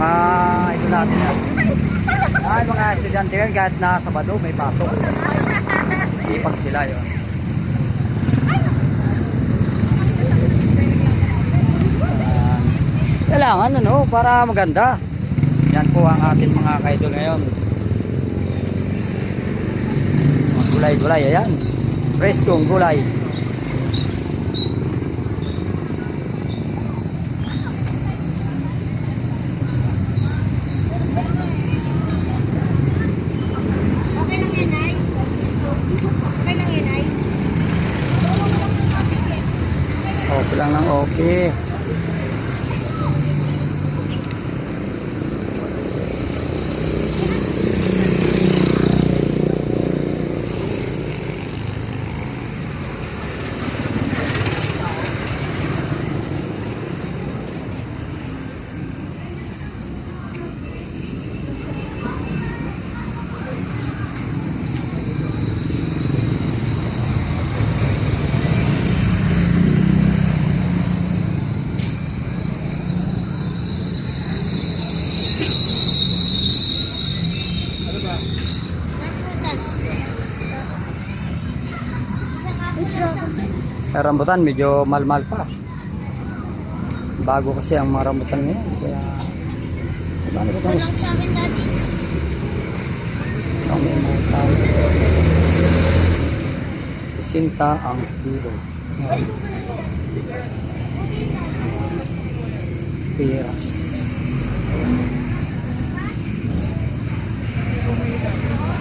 mga ito natin yan. Ay, mga estudyante yan, kahit na Sabado may pasok. Ipag sila yun. Kailangan ano, para maganda. Yan po ang ating mga kaidol ngayon. Mga gulay-gulay, ayan. Preskong gulay. Okay lang ng okay. Rambutan medyo malmal pa. Bago kasi ang mga rambutan ngayon. Kaya ano ba ito? May mga tao. Sinta ang kilo. Piras.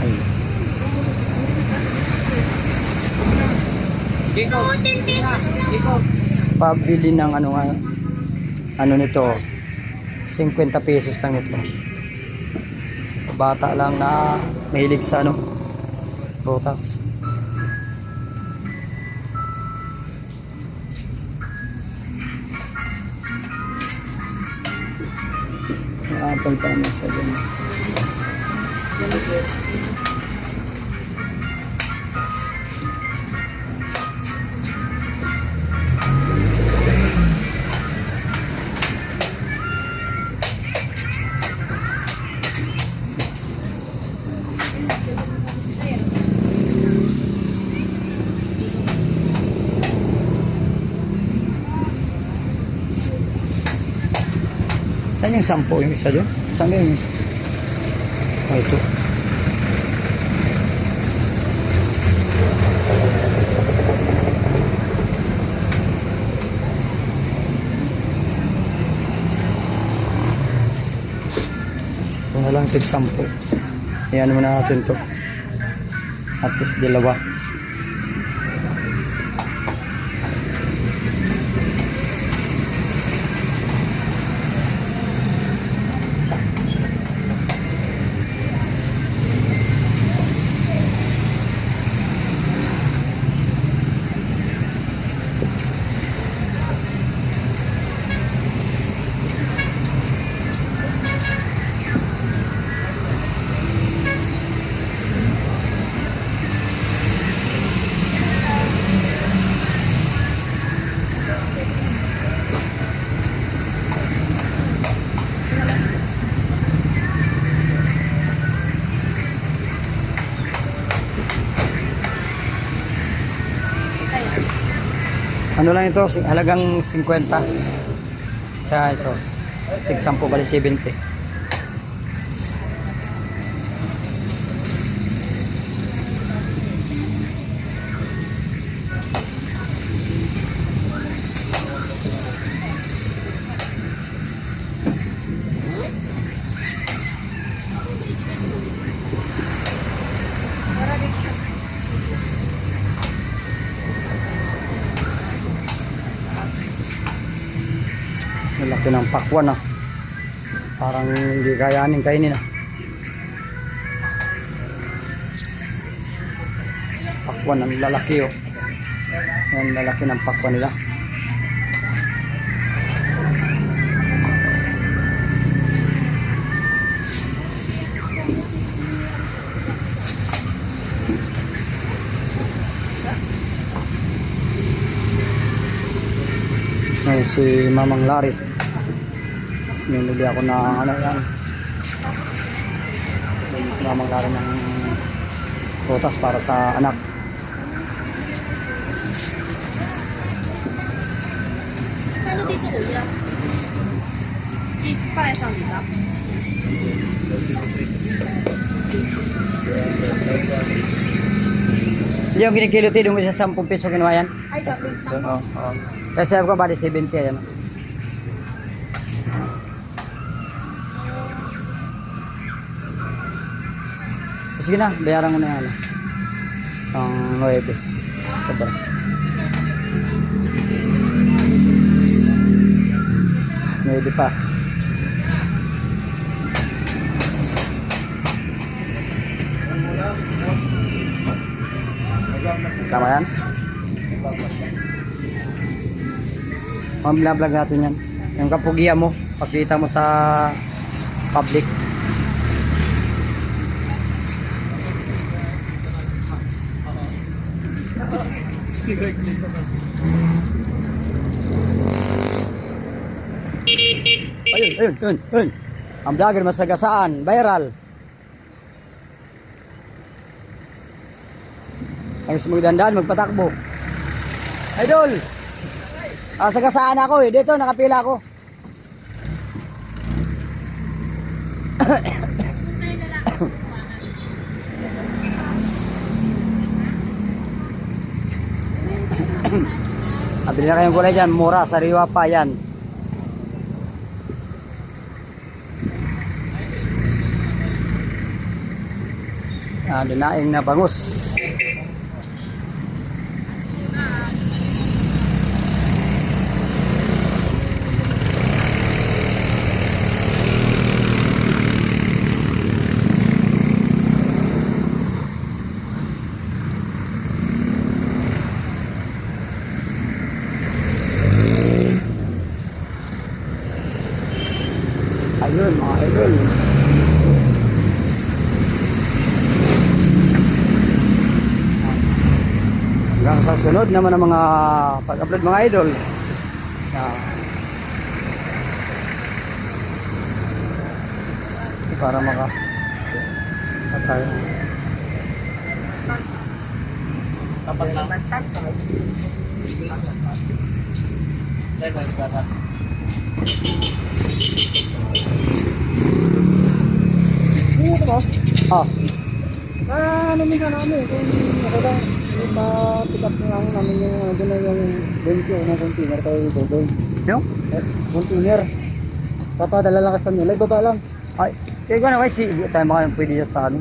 Ayun. Pabili ng ano nito 50 pesos lang nito. Bata lang na mahilig sa prutas. Apple pa naman sa dyan. Saan yung 10? Yung isa doon? Saan yung isa? Oh, ito. Ito na lang tig 10. Ayan muna natin to. At least 2. Ano lang ito, halagang 50. Tsaka ito, tig 10 bali 70. Malaki ng pakwan parang hindi kayanin kainin pakwan ang lalaki yan, lalaki ng pakwan nila. Ngayon si Mamang Larry Minuli ako ng ano yan. May sinamang laro ng prutas para sa anak. Kano dito kuya? Parehas lang dito? Yung kinikilo tidong mo sa 10 piso kinuha yan? Ay, sabi, Oo. Oo. Kasi sabi ko bali 70 yan. Sige na, bayaran mo na yan. Ang 9. Sobra. Pwede pa. Sama yan? Pamblablag natin yan. Yung kapugian mo, pagkita mo sa public. Ayun. Ang vlogger masagasaan, viral. Ang gusto magdandaan, magpatakbo. Idol! Sagasaan ako eh. Dito, nakapila ako. Bili na kayong gulay dyan, mura, sariwa pa yan. Dinaing na bangus. Ayun mga idol. Hanggang sa sunod naman ang mga pag-upload mga idol. Para patay. Kapag naman chat. Dito ba? Ah, Ano minsan namin kung ako lang ipa-pick up namin yung doon na yung 20 na container tayo dito doon. yung? Container. Papadala lang kasi nila, ibaba lang. Ay, kaya ko na si tayo mga pwede dyan sa ano.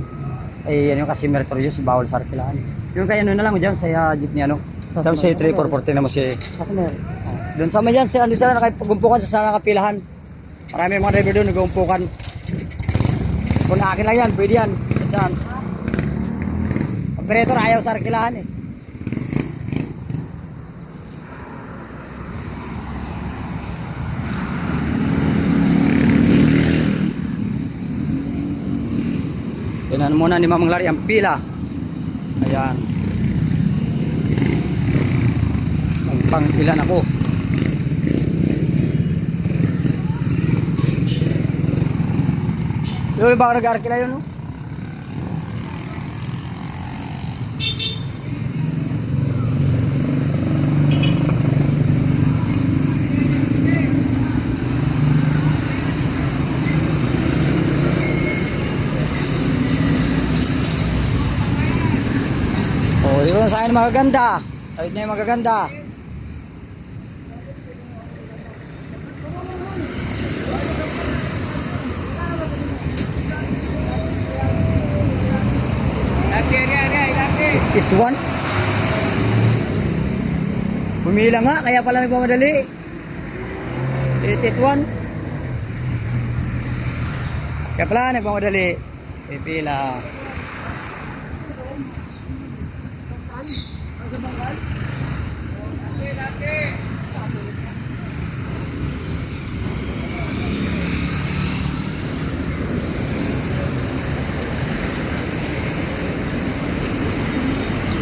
Ay, yan yung kasi meritorious, bawal sa arkilaan. Yung kaya ano na lang mo dyan sa jeep niya, no? Tapos si 3440 na mo si... Ako na. Doon sa dyan, ano sila nakapagumpukan sa nakapilahan. Marami mga driver doon nagumpukan. Kung akin lang yan, pwede yan. Saan? Operator ayaw sa arkilahan eh. Tinan muna ni Mamang Larry ang pila. Ayan. Ang pang-ilan ako. Yung ba nag-arkila yun, no? Oh, di ko na sa akin magaganda. Kahit na yung magaganda. It's one. Pumila nga, kaya pala nagmamadali. It one. Kaya pala nagmamadali. Pipila.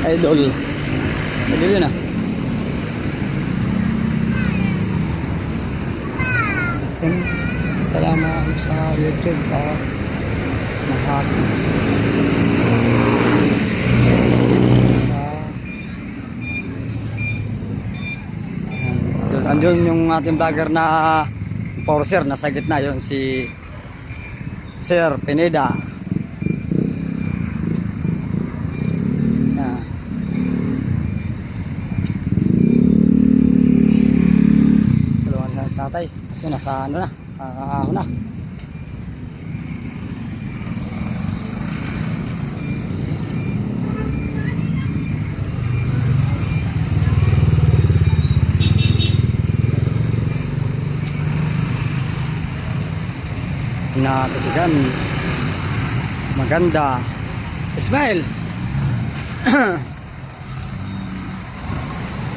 Idol. Idol yun ah. Sekarang sa YouTube mahati sa andun yung ating vlogger na Forcer, nasa gitna yun si Sir Pineda. Yan. Tulungan na sa tatay kasi nasa ano na, ahon na. Natutigan maganda. Ismail.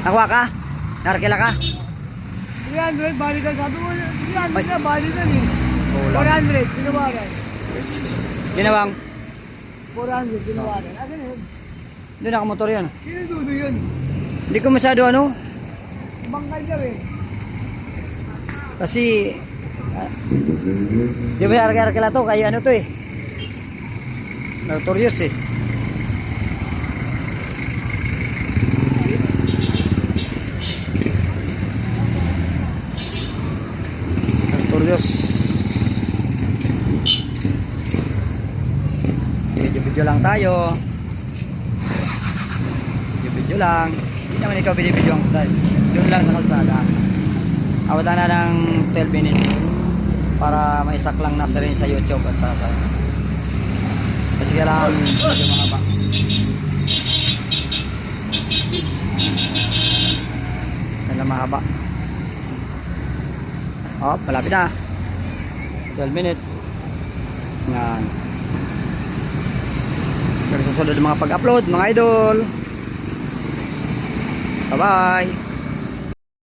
Nakuha ka? Narkila ka? 300, balikan. Sabi mo, 300 Ay. na, balikan eh. Kulang. 400, tinawaran. Ginawang 400, tinawaran. Asan yun? doon nakamotor yun. Sino dudo yun? Hindi ko masyado ano Bangkay ka eh. kasi di ba arkila to kaya ano to eh notorious eh. Notorious. Video lang tayo. Video lang. Hindi naman ikaw binibidyo ang dahil doon lang sa kalsada. Awatan na ng 12 minutes para maisak lang nasa rin sa YouTube at sa kasi kailangan medyo mahaba. Kailangan mahaba. Oh, malapit na. 12 minutes. Yan. Pero sa sunod ng mga pag-upload, mga idol. Bye-bye.